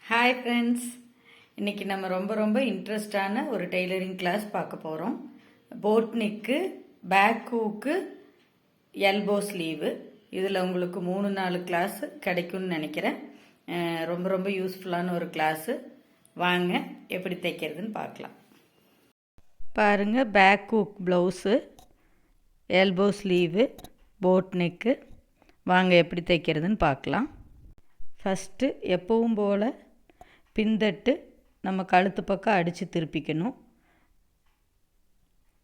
Hi friends, இன்றைக்கி நம்ம ரொம்ப இன்ட்ரெஸ்டான ஒரு டெய்லரிங் கிளாஸ் பார்க்க போகிறோம். Boat neck, back hook, elbow sleeve, இதில் உங்களுக்கு 3-4 கிளாஸ் கிடைக்கும்னு நினைக்கிறேன். ரொம்ப யூஸ்ஃபுல்லான ஒரு கிளாஸு. வாங்க எப்படி தைக்கிறதுன்னு பார்க்கலாம். பாருங்கள், back hook blouse, elbow sleeve, boat neck. வாங்க எப்படி தைக்கிறதுன்னு பார்க்கலாம். ஃபஸ்ட்டு எப்பவும் போல் பின்தட்டு நம்ம கழுத்து பக்கம் அடித்து திருப்பிக்கணும்.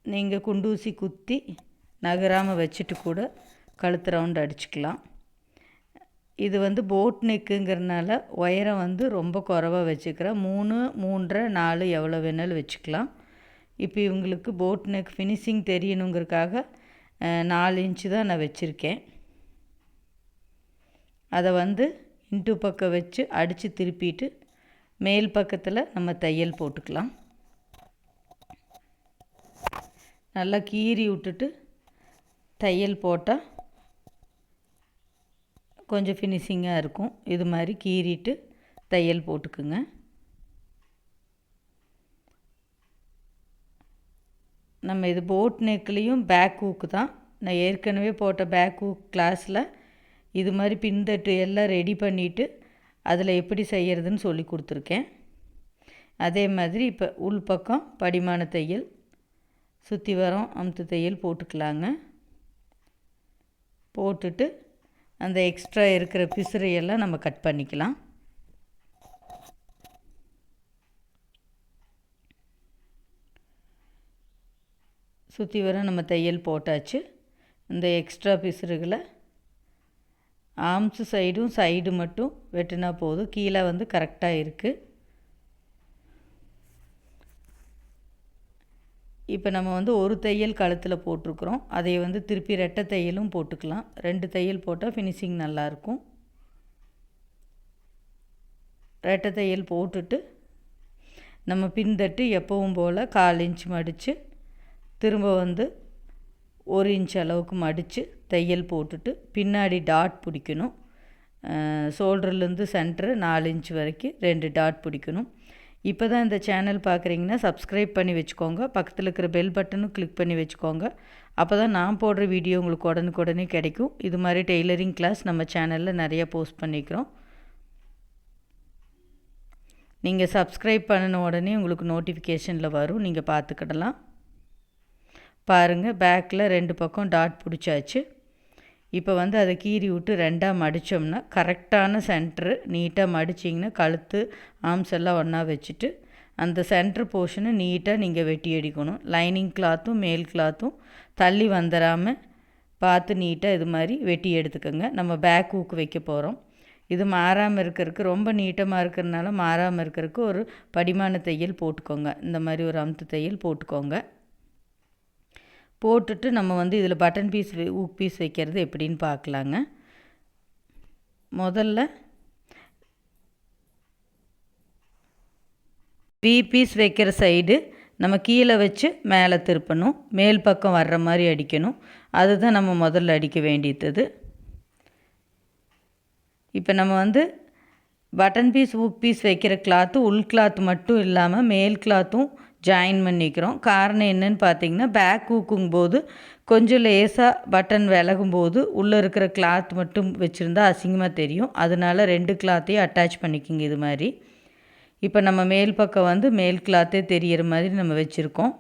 நீங்கள் குண்டூசி குத்தி நகராமல் வச்சுட்டு கூட கழுத்து ரவுண்டு அடிச்சுக்கலாம். இது போட் நெக்குங்கிறதுனால உயரம் ரொம்ப குறைவாக வச்சுக்கிறேன். 3, 3.5, 4 எவ்வளோ வேணாலும் வச்சுக்கலாம். இப்போ இவங்களுக்கு போட் நெக் ஃபினிஷிங் தெரியணுங்கிறதுக்காக 4 இன்ச்சு தான் நான் வச்சுருக்கேன். அதை இன்ட்டு பக்கம் வச்சு அடித்து திருப்பிட்டு மேல் பக்கத்தில் நம்ம தையல் போட்டுக்கலாம். நல்லா கீறி விட்டுட்டு தையல் போட்டால் கொஞ்சம் ஃபினிஷிங்காக இருக்கும். இது மாதிரி கீறிட்டு தையல் போட்டுக்குங்க. நம்ம இது போட் நெக்லேயும் பேக் ஹூக்கு தான். நான் ஏற்கனவே போட்ட பேக் ஹூக் கிளாஸில் இது மாதிரி பின்தட்டு எல்லாம் ரெடி பண்ணிவிட்டு அதில் எப்படி செய்கிறதுன்னு சொல்லி கொடுத்துருக்கேன். அதே மாதிரி இப்போ உள் பக்கம் படிமான தையல், சுற்றி வரோம் அமுத்து தையல் போட்டுக்கலாங்க. போட்டுட்டு அந்த எக்ஸ்ட்ரா இருக்கிற பிசுறையெல்லாம் நம்ம கட் பண்ணிக்கலாம். சுற்றி வர நம்ம தையல் போட்டாச்சு. இந்த எக்ஸ்ட்ரா பிசுறுகளை ஆர்ம்ஸு சைடு மட்டும் வெட்டினா போதும். கீழே கரெக்டாக இருக்குது. இப்போ நம்ம ஒரு தையல் கழுத்தில் போட்டிருக்கிறோம். அதை திருப்பி ரெட்டை தையலும் போட்டுக்கலாம். 2 தையல் போட்டால் ஃபினிஷிங் நல்லாயிருக்கும். ரெட்டை தையல் போட்டுட்டு நம்ம பின்தட்டு எப்பவும் போல் 1/4 இன்ச் மடித்து திரும்ப 1 இன்ச் அளவுக்கு மடித்து தையல் போட்டுட்டு பின்னாடி டாட் பிடிக்கணும். ஷோல்டர்லேருந்து சென்டரு 4 இன்ச் வரைக்கும் 2 டாட் பிடிக்கணும். இப்போ தான் இந்த சேனல் பார்க்குறீங்கன்னா சப்ஸ்கிரைப் பண்ணி வச்சுக்கோங்க. பக்கத்தில் இருக்கிற பெல் பட்டனும் கிளிக் பண்ணி வச்சுக்கோங்க. அப்போ தான் நான் போடுற வீடியோ உங்களுக்கு உடனுக்குடனே கிடைக்கும். இது மாதிரி டெய்லரிங் கிளாஸ் நம்ம சேனலில் நிறையா போஸ்ட் பண்ணிக்கிறோம். நீங்கள் சப்ஸ்கிரைப் பண்ணின உடனே உங்களுக்கு நோட்டிஃபிகேஷனில் வரும், நீங்கள் பார்த்துக்கிடலாம். பாருங்கள், பேக்கில் 2 பக்கம் டாட் பிடிச்சாச்சு. இப்போ அதை கீறி விட்டு 2ஆக மடித்தோம்னா கரெக்டான சென்ட்ரு நீட்டாக மடிச்சிங்கன்னா கழுத்து ஆர்ம்ஸ் எல்லாம் ஒன்றா வச்சுட்டு அந்த சென்ட்ரு போர்ஷனை நீட்டாக நீங்கள் வெட்டி அடிக்கணும். லைனிங் கிளாத்தும் மேல் கிளாத்தும் தள்ளி வந்துடாமல் பார்த்து நீட்டாக இது மாதிரி வெட்டி எடுத்துக்கோங்க. நம்ம பேக் ஹூக்கு வைக்க போகிறோம். இது மாறாமல் இருக்கிறதுக்கு, ரொம்ப நீட்டமாக இருக்கிறதுனால மாறாமல் இருக்கிறதுக்கு ஒரு படிமான தையல் போட்டுக்கோங்க. இந்த மாதிரி ஒரு அமுத்து தையல் போட்டுக்கோங்க. போட்டுட்டு நம்ம இதில் பட்டன் பீஸ் ஊக் பீஸ் வைக்கிறது எப்படின்னு பார்க்கலாங்க. முதல்ல வி பீஸ் வைக்கிற சைடு நம்ம கீழே வச்சு மேலே திருப்பணும். மேல் பக்கம் வர்ற மாதிரி அடிக்கணும். அதுதான் நம்ம முதல்ல அடிக்க வேண்டியது. இப்போ நம்ம பட்டன் பீஸ் ஊக் பீஸ் வைக்கிற கிளாத்து உள் கிளாத் மட்டும் இல்லாமல் மேல் கிளாத்தும் ஜாயின் பண்ணிக்கிறோம். காரணம் என்னன்னு பார்த்தீங்கன்னா, பேக் ஹூக்குங் போது கொஞ்சம் லேசாக பட்டன் விலகும்போது உள்ளே இருக்கிற கிளாத் மட்டும் வச்சுருந்தா அசிங்கமாக தெரியும். அதனால 2 கிளாத்தையும் அட்டாச் பண்ணிக்கோங்க இது மாதிரி. இப்போ நம்ம மேல் பக்கம் மேல் கிளாத்தே தெரிகிற மாதிரி நம்ம வச்சுருக்கோம்.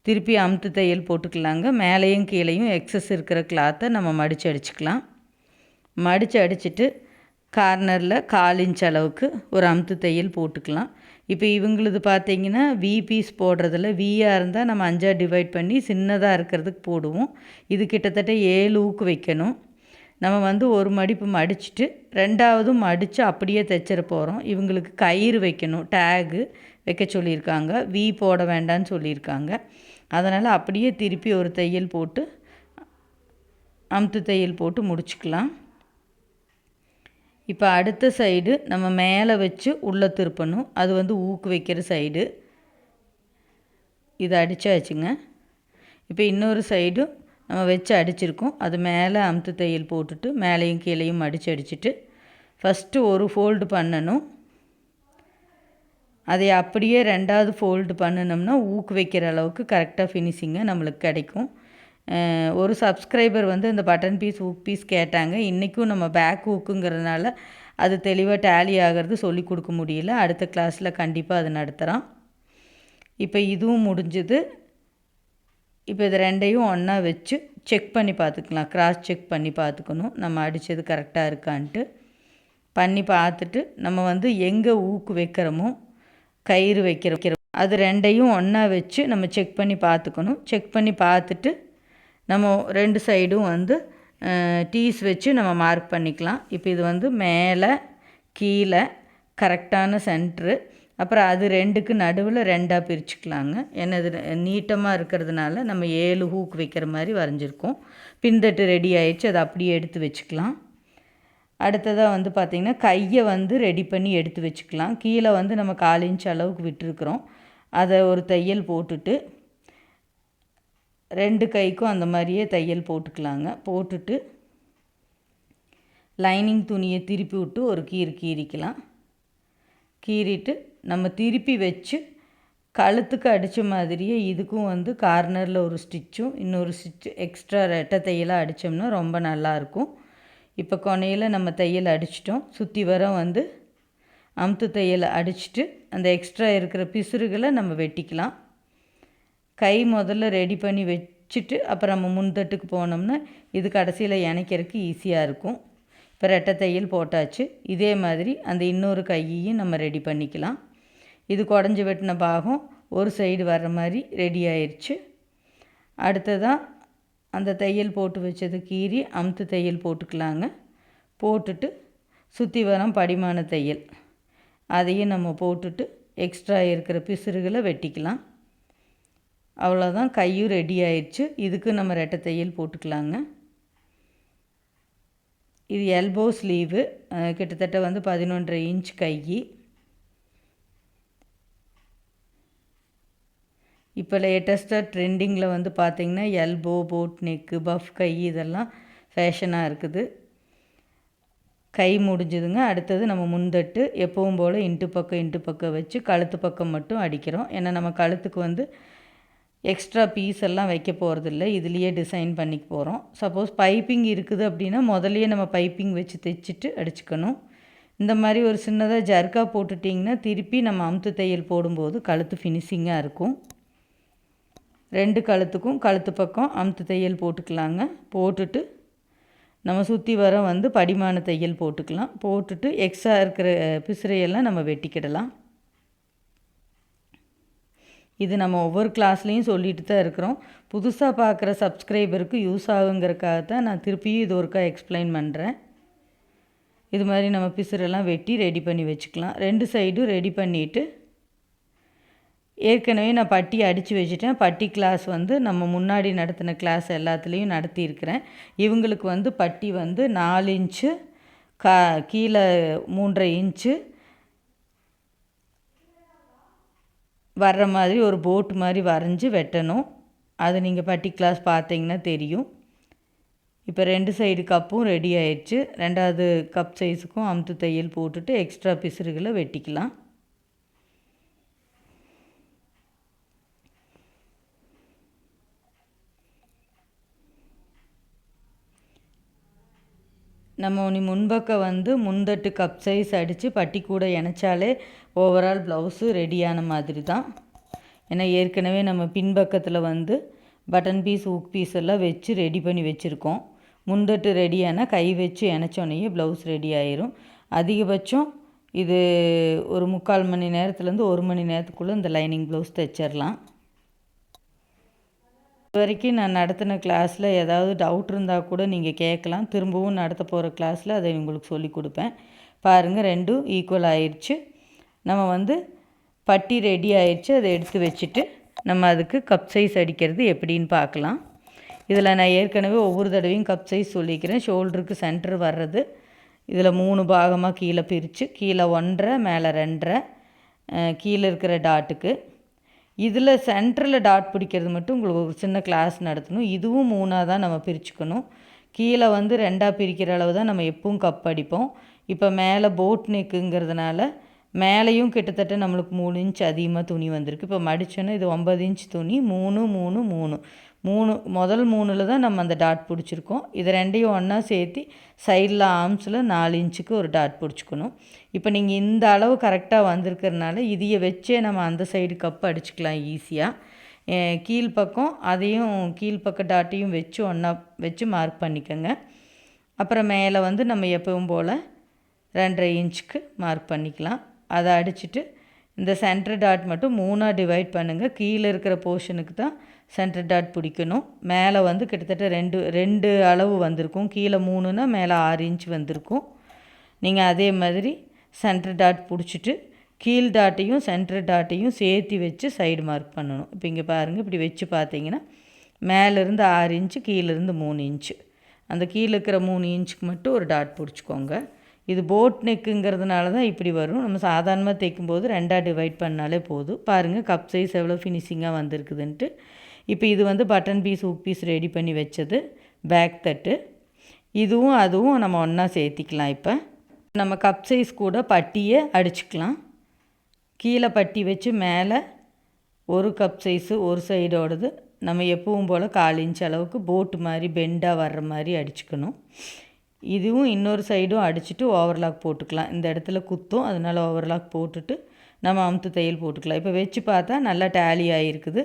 திருப்பி அமுத்து தையல் போட்டுக்கலாங்க. மேலேயும் கீழேயும் எக்ஸஸ் இருக்கிற கிளாத்தை நம்ம மடித்து அடிச்சுக்கலாம். மடித்து அடிச்சுட்டு கார்னரில் 1/4 இன்ச் அளவுக்கு ஒரு அமுத்து தையல் போட்டுக்கலாம். இப்போ இவங்களது பார்த்திங்கன்னா வி பீஸ் போடுறதில் வியாக இருந்தால் நம்ம 5ஆக டிவைட் பண்ணி சின்னதாக இருக்கிறதுக்கு போடுவோம். இது கிட்டத்தட்ட 7 ஊக்கு வைக்கணும். நம்ம ஒரு மடிப்பு மடிச்சுட்டு 2ஆவதும் மடித்து அப்படியே தைச்சிட போகிறோம். இவங்களுக்கு கயிறு வைக்கணும், டேகு வைக்க சொல்லியிருக்காங்க. வி போட வேண்டான்னு சொல்லியிருக்காங்க. அதனால் அப்படியே திருப்பி ஒரு தையல் போட்டு அமுத்து தையல் போட்டு முடிச்சுக்கலாம். இப்போ அடுத்த சைடு நம்ம மேலே வச்சு உள்ளே திருப்பணும். அது ஊக்கு வைக்கிற சைடு. இதை அடித்தாச்சுங்க. இப்போ இன்னொரு சைடும் நம்ம வச்சு அடிச்சிருக்கோம். அது மேலே அமுத்து தையல் போட்டுட்டு மேலேயும் கீழேயும் அடிச்சுட்டு ஃபஸ்ட்டு ஒரு ஃபோல்டு பண்ணணும். அதை அப்படியே 2வது ஃபோல்டு பண்ணினோம்னா ஊக்கு வைக்கிற அளவுக்கு கரெக்டாக ஃபினிஷிங்காக நம்மளுக்கு கிடைக்கும். ஒரு சப்ஸ்கிரைபர் வந்து இந்த பட்டன் பீஸ் ஊக் பீஸ் கேட்டாங்க. இன்றைக்கும் நம்ம பேக் ஊக்குங்கிறதுனால அது தெளிவாக டேலி ஆகிறது சொல்லி கொடுக்க முடியல. அடுத்த கிளாஸில் கண்டிப்பாக அது நடத்துகிறோம். இப்போ இதுவும் முடிஞ்சுது. இப்போ இது 2யும் ஒன்றா வச்சு செக் பண்ணி பார்த்துக்கலாம். கிராஸ் செக் பண்ணி பார்த்துக்கணும் நம்ம அடித்தது கரெக்டாக இருக்கான்ட்டு. பண்ணி பார்த்துட்டு நம்ம வந்து எங்கே ஊக்கு வைக்கிறோமோ கயிறு வைக்கிறோம் அது 2யும் ஒன்றா வச்சு நம்ம செக் பண்ணி பார்த்துக்கணும். செக் பண்ணி பார்த்துட்டு நம்ம 2 சைடும் வந்து டீஸ் வச்சு நம்ம மார்க் பண்ணிக்கலாம். இப்போ இது வந்து மேலே கீழே கரெக்டான சென்ட்ரு, அப்புறம் அது 2க்கு நடுவில் 2ஆக பிரிச்சுக்கலாங்க. ஏன்னா இது நீட்டமாக இருக்கிறதுனால நம்ம 7 ஹூக் வைக்கிற மாதிரி வரைஞ்சிருக்கோம். பின்தட்டு ரெடி ஆயிடுச்சு, அதை அப்படியே எடுத்து வச்சுக்கலாம். அடுத்ததாக வந்து பார்த்திங்கன்னா கையை வந்து ரெடி பண்ணி எடுத்து வச்சுக்கலாம். கீழே வந்து நம்ம 1/4 இன்ச் அளவுக்கு விட்டுருக்குறோம். அதை ஒரு தையல் போட்டுட்டு 2 கைக்கும் அந்த மாதிரியே தையல் போட்டுக்கலாங்க. போட்டுட்டு லைனிங் துணியை திருப்பி விட்டு ஒரு கீறிக்கலாம். கீறிட்டு நம்ம திருப்பி வச்சு கழுத்துக்கு அடித்த மாதிரியே இதுக்கும் வந்து கார்னரில் ஒரு ஸ்டிச்சும் இன்னொரு ஸ்டிச்சு எக்ஸ்ட்ரா ரெட்டை தையலாக அடித்தோம்னா ரொம்ப நல்லாயிருக்கும். இப்போ கொனையில் நம்ம தையல் அடிச்சிட்டோம். சுற்றி வர வந்து அமுத்து தையல் அடிச்சுட்டு அந்த எக்ஸ்ட்ரா இருக்கிற பிசுறுகளை நம்ம வெட்டிக்கலாம். கை முதல்ல ரெடி பண்ணி வச்சுட்டு அப்புறம் நம்ம முன்தட்டுக்கு போனோம்னா இது கடைசியில் இணைக்கிறதுக்கு ஈஸியாக இருக்கும். இப்போ ரெட்டை தையல் போட்டாச்சு. இதே மாதிரி அந்த இன்னொரு கையையும் நம்ம ரெடி பண்ணிக்கலாம். இது குடஞ்சி வெட்டின பாகம் ஒரு சைடு வர்ற மாதிரி ரெடி ஆயிடுச்சு. அடுத்ததாக அந்த தையல் போட்டு வச்சது கீறி அமுத்து தையல் போட்டுக்கலாங்க. போட்டுட்டு சுற்றி வரோம் படிமான தையல் அதையும் நம்ம போட்டுட்டு எக்ஸ்ட்ரா இருக்கிற பிசுறுகளை வெட்டிக்கலாம். அவ்வளோதான், கையும் ரெடி ஆயிடுச்சு. இதுக்கு நம்ம ரெட்டை தையல் போட்டுக்கலாங்க. இது எல்போ ஸ்லீவு, கிட்டத்தட்ட வந்து 11.5 இன்ச் கை. இப்போ லேட்டஸ்ட்டாக ட்ரெண்டிங்கில் வந்து பார்த்திங்கன்னா எல்போ, போட் நெக்கு, பஃப் கை இதெல்லாம் ஃபேஷனாக இருக்குது. கை முடிஞ்சுதுங்க. அடுத்தது நம்ம முன்தட்டு எப்பவும் போல் இன்ட்டு பக்கம் வச்சு கழுத்து பக்கம் மட்டும் அடிக்கிறோம். ஏன்னா நம்ம கழுத்துக்கு வந்து எக்ஸ்ட்ரா பீஸ் எல்லாம் வைக்க போகிறதில்ல, இதுலேயே டிசைன் பண்ணிக்க போகிறோம். சப்போஸ் பைப்பிங் இருக்குது அப்படின்னா முதல்லையே நம்ம பைப்பிங் வச்சு தைச்சிட்டு அடிச்சுக்கணும். இந்த மாதிரி ஒரு சின்னதாக ஜர்க்கா போட்டுட்டிங்கன்னா திருப்பி நம்ம அமுத்து தையல் போடும்போது கழுத்து ஃபினிஷிங்காக இருக்கும். 2 கழுத்துக்கும் கழுத்து பக்கம் அமுத்து தையல் போட்டுக்கலாங்க. போட்டுட்டு நம்ம சுற்றி வர வந்து படிமான தையல் போட்டுக்கலாம். போட்டுட்டு எக்ஸ்ட்ரா இருக்கிற பிசுறையெல்லாம் நம்ம வெட்டிக்கிடலாம். இது நம்ம ஒவ்வொரு கிளாஸ்லேயும் சொல்லிட்டு தான் இருக்கிறோம். புதுசாக பார்க்குற சப்ஸ்கிரைபருக்கு யூஸ் ஆகுங்கிறக்காக தான் நான் திருப்பியும் இது ஒருக்கா எக்ஸ்பிளைன் பண்ணுறேன். இது மாதிரி நம்ம பிசுரெல்லாம் வெட்டி ரெடி பண்ணி வச்சுக்கலாம். 2 சைடும் ரெடி பண்ணிவிட்டு ஏற்கனவே நான் பட்டி அடித்து வச்சுட்டேன். பட்டி கிளாஸ் வந்து நம்ம முன்னாடி நடத்தின கிளாஸ் எல்லாத்துலேயும் நடத்தியிருக்கிறேன். இவங்களுக்கு வந்து பட்டி வந்து 4 இன்ச்சு கீழே 3.5 இன்ச்சு வர்ற மாதிரி ஒரு போட் மாதிரி வரைஞ்சி வெட்டணும். அது நீங்கள் பட்டி கிளாஸ் பார்த்தீங்கன்னா தெரியும். இப்போ 2 சைடு கப்பும் ரெடி ஆயிடுச்சு. 2வது கப் சைஸுக்கும் அமுத்து தையல் போட்டுட்டு எக்ஸ்ட்ரா பிசுறுகளை வெட்டிக்கலாம். நம்ம முன்பக்கம் வந்து முன்தட்டு கப் சைஸ் அடித்து பட்டி கூட இணைச்சாலே ஓவரால் ப்ளவுஸு ரெடியான மாதிரி தான். ஏன்னா ஏற்கனவே நம்ம பின்பக்கத்தில் வந்து பட்டன் பீஸ் ஊக் பீஸ் எல்லாம் வச்சு ரெடி பண்ணி வச்சுருக்கோம். முன்தட்டு ரெடியானால் கை வச்சு இணைச்சோன்னையே ப்ளவுஸ் ரெடி ஆயிரும். அதிகபட்சம் இது ஒரு 3/4 மணி நேரத்துலேருந்து 1 மணி நேரத்துக்குள்ளே இந்த லைனிங் ப்ளவுஸ் தைச்சிடலாம். இது வரைக்கும் நான் நடத்தின கிளாஸில் ஏதாவது டவுட் இருந்தால் கூட நீங்கள் கேட்கலாம். திரும்பவும் நடத்த போகிற கிளாஸில் அதை உங்களுக்கு சொல்லி கொடுப்பேன். பாருங்கள், 2ம் ஈக்குவல் ஆயிடுச்சு. நம்ம வந்து பட்டி ரெடி ஆயிடுச்சு. அதை எடுத்து வச்சுட்டு நம்ம அதுக்கு கப் சைஸ் அடிக்கிறது எப்படின்னு பார்க்கலாம். இதில் நான் ஏற்கனவே ஒவ்வொரு தடவையும் கப் சைஸ் சொல்லிக்கிறேன். ஷோல்டருக்கு சென்டர் வர்றது இதில் 3 பாகமாக கீழே பிரித்து கீழே 1.5 மேலே 2.5 கீழே இருக்கிற டாட்டுக்கு. இதில் சென்டரில் டாட் பிடிக்கிறது மட்டும் உங்களுக்கு ஒரு சின்ன கிளாஸ் நடத்தணும். இதுவும் 3ஆக தான் நம்ம பிரிச்சுக்கணும். கீழே வந்து 2ஆக பிரிக்கிற அளவு தான் நம்ம எப்பவும் கப் அடிப்போம். இப்போ மேலே போட் நெக்குங்கிறதுனால மேலேயும் கிட்டத்தட்ட நம்மளுக்கு 3 இன்ச் அதிகமாக துணி வந்திருக்கு. இப்போ மடித்தோன்னா இது 9 இன்ச் துணி 3 3 3 3 முதல் 3ல் தான் நம்ம அந்த டாட் பிடிச்சிருக்கோம். இது ரெண்டையும் ஒன்றா சேர்த்து சைடில் ஆர்ம்ஸில் 4 இன்ச்சுக்கு ஒரு டாட் பிடிச்சிக்கணும். இப்போ நீங்கள் இந்த அளவு கரெக்டாக வந்திருக்கிறதுனால இதையை வச்சே நம்ம அந்த சைடு கப் அடிச்சுக்கலாம் ஈஸியாக. கீழ்ப்பக்கம் அதையும் கீழ்ப்பக்க டாட்டையும் வச்சு ஒன்றா வச்சு மார்க் பண்ணிக்கோங்க. அப்புறம் மேலே வந்து நம்ம எப்பவும் போல் 2.5 இன்ச்சுக்கு மார்க் பண்ணிக்கலாம். அதை அடிச்சுட்டு இந்த சென்டர் டாட் மட்டும் 3ஆக டிவைட் பண்ணுங்கள். கீழே இருக்கிற போர்ஷனுக்கு தான் சென்டர் டாட் பிடிக்கணும். மேலே வந்து கிட்டத்தட்ட ரெண்டு அளவு வந்திருக்கும். கீழே 3னா மேலே 6 இன்ச் வந்திருக்கும். நீங்கள் அதே மாதிரி சென்டர் டாட் பிடிச்சிட்டு கீழ் டாட்டையும் சென்டர் டாட்டையும் சேர்த்து வச்சு சைடு மார்க் பண்ணணும். இப்போ இங்கே பாருங்கள், இப்படி வச்சு பார்த்தீங்கன்னா மேலேருந்து 6 இன்ச்சு கீழேருந்து 3 இன்ச்சு. அந்த கீழே இருக்கிற 3 இன்ச்சுக்கு மட்டும் ஒரு டாட் பிடிச்சிக்கோங்க. இது போட் நெக்குங்கிறதுனால தான் இப்படி வரும். நம்ம சாதாரணமாக தைக்கும்போது 2ஆக டிவைட் பண்ணாலே போதும். பாருங்கள் கப் சைஸ் எவ்வளோ ஃபினிஷிங்காக வந்திருக்குதுன்ட்டு. இப்போ இது வந்து button piece hook piece ready பண்ணி வச்சது பேக் தட்டு. இதுவும் அதுவும் நம்ம ஒன்றா சேர்த்திக்கலாம். இப்போ நம்ம கப் சைஸ் கூட பட்டியை அடிச்சுக்கலாம். கீழே பட்டி வச்சு மேலே ஒரு கப் சைஸு ஒரு சைடோடது நம்ம எப்பவும் போல் 1/4 இன்ச் அளவுக்கு போட்டு மாதிரி பெண்டாக வர்ற மாதிரி அடிச்சுக்கணும். இதுவும் இன்னொரு சைடும் அடிச்சுட்டு ஓவர்லாக் போட்டுக்கலாம். இந்த இடத்துல குத்தும், அதனால் ஓவர்லாக் போட்டுட்டு நம்ம அமுத்து தையல் போட்டுக்கலாம். இப்போ வச்சு பார்த்தா நல்லா டேலி ஆகிருக்குது.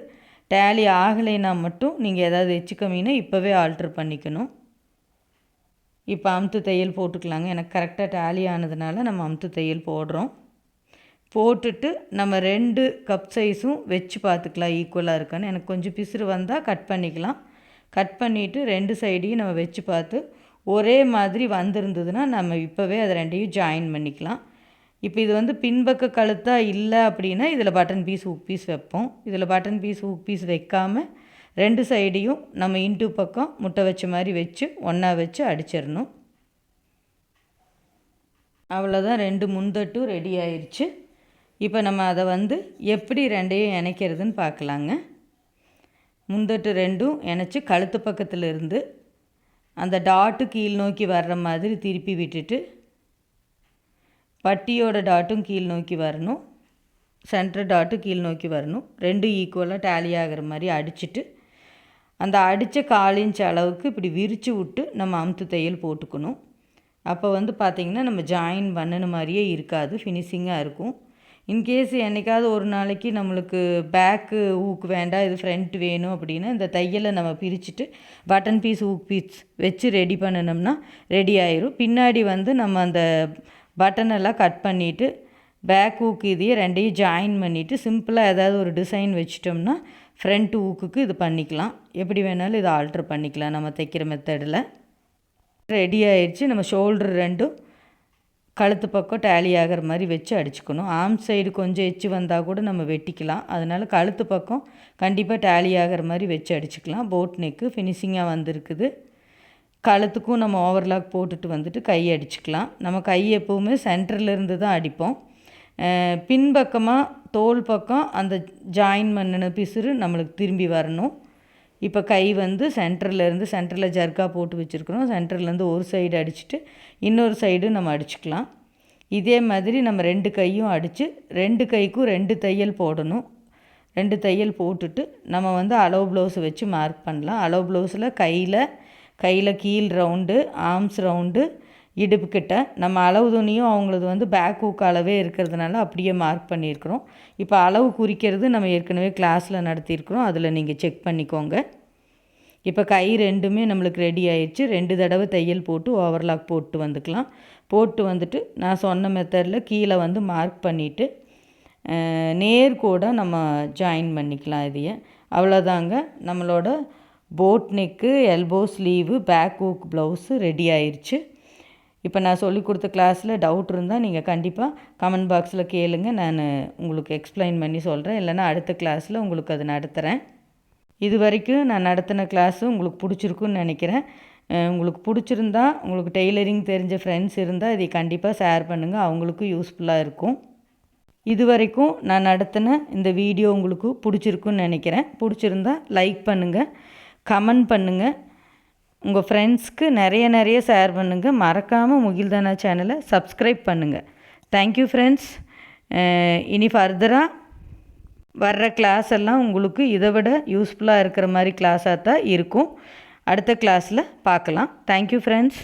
டேலி ஆகலைன்னா மட்டும் நீங்கள் ஏதாவது எச்சு கம்மின்னா இப்போவே ஆல்ட்ரு பண்ணிக்கணும். இப்போ அமுத்து தையல் போட்டுக்கலாங்க. எனக்கு கரெக்டாக டேலி ஆனதுனால நம்ம அமுத்து தையல் போடுறோம். போட்டுட்டு நம்ம 2 கப் சைஸும் வச்சு பார்த்துக்கலாம் ஈக்குவலாக இருக்கான்னு. எனக்கு கொஞ்சம் பிசுறு வந்தால் கட் பண்ணிக்கலாம். கட் பண்ணிவிட்டு 2 சைடையும் நம்ம வச்சு பார்த்து ஒரே மாதிரி வந்திருந்ததுன்னா நம்ம இப்போவே அதை 2ஐயும் ஜாயின் பண்ணிக்கலாம். இப்போ இது வந்து பின்பக்க கழுத்தாக இல்லை அப்படின்னா இதில் பட்டன் பீஸ் ஹூக் பீஸ் வைப்போம். இதில் பட்டன் பீஸ் ஹூக் பீஸ் வைக்காமல் 2 சைடையும் நம்ம இன்ட்டு பக்கம் முட்டை வச்ச மாதிரி வச்சு ஒன்றா வச்சு அடிச்சிடணும். அவ்வளோதான், 2 முன்தட்டும் ரெடி ஆயிடுச்சு. இப்போ நம்ம அதை வந்து எப்படி 2ஐயும் இணைக்கிறதுன்னு பார்க்கலாங்க. முன்தட்டு 2ம் இணைச்சி கழுத்து பக்கத்தில் இருந்து அந்த டாட்டு கீழ் நோக்கி வர்ற மாதிரி திருப்பி விட்டுட்டு பட்டியோட டாட்டும் கீழ் நோக்கி வரணும், சென்டர் டாட்டும் கீழ் நோக்கி வரணும். 2 ஈக்குவலாக டேலி ஆகிற மாதிரி அடிச்சுட்டு அந்த அடித்த 1/4 இன்ச் அளவுக்கு இப்படி விரித்து விட்டு நம்ம அமுத்து தையல் போட்டுக்கணும். அப்போ வந்து பார்த்திங்கன்னா நம்ம ஜாயின் பண்ணின மாதிரியே இருக்காது, ஃபினிஷிங்காக இருக்கும். இன்கேஸ் என்றைக்காவது ஒரு நாளைக்கு நம்மளுக்கு பேக்கு ஊக்கு வேண்டாம், இது ஃப்ரண்ட் வேணும் அப்படின்னா இந்த தையலை நம்ம பிரிச்சுட்டு பட்டன் பீஸ் ஊக் பீஸ் வச்சு ரெடி பண்ணினோம்னா ரெடி ஆயிரும். பின்னாடி வந்து நம்ம அந்த பட்டனெல்லாம் கட் பண்ணிவிட்டு பேக் ஊக்கு இதையே 2ஐயும் ஜாயின் பண்ணிவிட்டு சிம்பிளாக ஏதாவது ஒரு டிசைன் வச்சிட்டோம்னா ஃப்ரண்ட் ஊக்குக்கு இது பண்ணிக்கலாம். எப்படி வேணாலும் இதை ஆல்ட்ரு பண்ணிக்கலாம் நம்ம தைக்கிற மெத்தடில். ரெடி ஆயிடுச்சு. நம்ம ஷோல்டர் 2ம் கழுத்து பக்கம் டேலி ஆகிற மாதிரி வச்சு அடிச்சுக்கணும். ஆர்ம் சைடு கொஞ்சம் எச்சு வந்தால் கூட நம்ம வெட்டிக்கலாம். அதனால் கழுத்து பக்கம் கண்டிப்பாக டேலி ஆகிற மாதிரி வச்சு அடிச்சுக்கலாம். போட் நெக்கு ஃபினிஷிங்காக வந்திருக்குது. கழுத்துக்கும் நம்ம ஓவர்லாக் போட்டுட்டு வந்துட்டு கை அடிச்சுக்கலாம். நம்ம கை எப்போவுமே சென்டர்லேருந்து தான் அடிப்போம். பின்பக்கமாக தோல் பக்கம் அந்த ஜாயின் பண்ணின பிசுறு நம்மளுக்கு திரும்பி வரணும். இப்போ கை வந்து சென்டரில் ஜர்க்கா போட்டு வச்சுருக்கிறோம். சென்டர்லேருந்து ஒரு சைடு அடிச்சுட்டு இன்னொரு சைடு நம்ம அடிச்சுக்கலாம். இதே மாதிரி நம்ம 2 கையும் அடித்து 2 கைக்கும் 2 தையல் போடணும். 2 தையல் போட்டுட்டு நம்ம வந்து அளவு ப்ளவுஸை வச்சு மார்க் பண்ணலாம். அளவு ப்ளவுஸில் கையில் கீழ் ரவுண்டு, ஆர்ம்ஸ் ரவுண்டு, இடுப்புக்கிட்ட நம்ம அளவு துணியும் அவங்களது வந்து பேக் ஹூக் அளவே இருக்கிறதுனால அப்படியே மார்க் பண்ணியிருக்கிறோம். இப்போ அளவு குறிக்கிறது நம்ம ஏற்கனவே கிளாஸில் நடத்தியிருக்கிறோம், அதில் நீங்கள் செக் பண்ணிக்கோங்க. இப்போ கை 2மே நம்மளுக்கு ரெடி ஆயிடுச்சு. 2 தடவை தையல் போட்டு ஓவர்லாக் போட்டு வந்துக்கலாம். போட்டு வந்துட்டு நான் சொன்ன மெத்தடில் கீழே வந்து மார்க் பண்ணிவிட்டு நேர்கோட நம்ம ஜாயின் பண்ணிக்கலாம். இதையே அவ்வளோதாங்க, நம்மளோட boat neck, elbow sleeve, back hook blouse ready ஆயிடுச்சு. இப்போ நான் சொல்லி கொடுத்த கிளாஸில் டவுட் இருந்தால் நீங்கள் கண்டிப்பாக கமெண்ட் பாக்ஸில் கேளுங்க, நான் உங்களுக்கு எக்ஸ்பிளைன் பண்ணி சொல்கிறேன். இல்லைனா அடுத்த கிளாஸில் உங்களுக்கு அது நடத்துகிறேன். இது வரைக்கும் நான் நடத்தின கிளாஸு உங்களுக்கு பிடிச்சிருக்குன்னு நினைக்கிறேன். உங்களுக்கு பிடிச்சிருந்தா உங்களுக்கு டெய்லரிங் தெரிஞ்ச ஃப்ரெண்ட்ஸ் இருந்தால் இதை கண்டிப்பாக ஷேர் பண்ணுங்கள், அவங்களுக்கும் யூஸ்ஃபுல்லாக இருக்கும். இது வரைக்கும் நான் நடத்தின இந்த வீடியோ உங்களுக்கு பிடிச்சிருக்குன்னு நினைக்கிறேன். பிடிச்சிருந்தா லைக் பண்ணுங்கள், கமெண்ட் பண்ணுங்கள், உங்கள் ஃப்ரெண்ட்ஸ்க்கு நிறைய ஷேர் பண்ணுங்கள். மறக்காமல் முகில்தானா சேனலை சப்ஸ்கிரைப் பண்ணுங்கள். Thank you friends. இனி ஃபர்தராக வர்ற கிளாஸ் எல்லாம் உங்களுக்கு இதை விட யூஸ்ஃபுல்லாக இருக்கிற மாதிரி கிளாஸாக தான் இருக்கும். அடுத்த கிளாஸில் பார்க்கலாம். Thank you friends.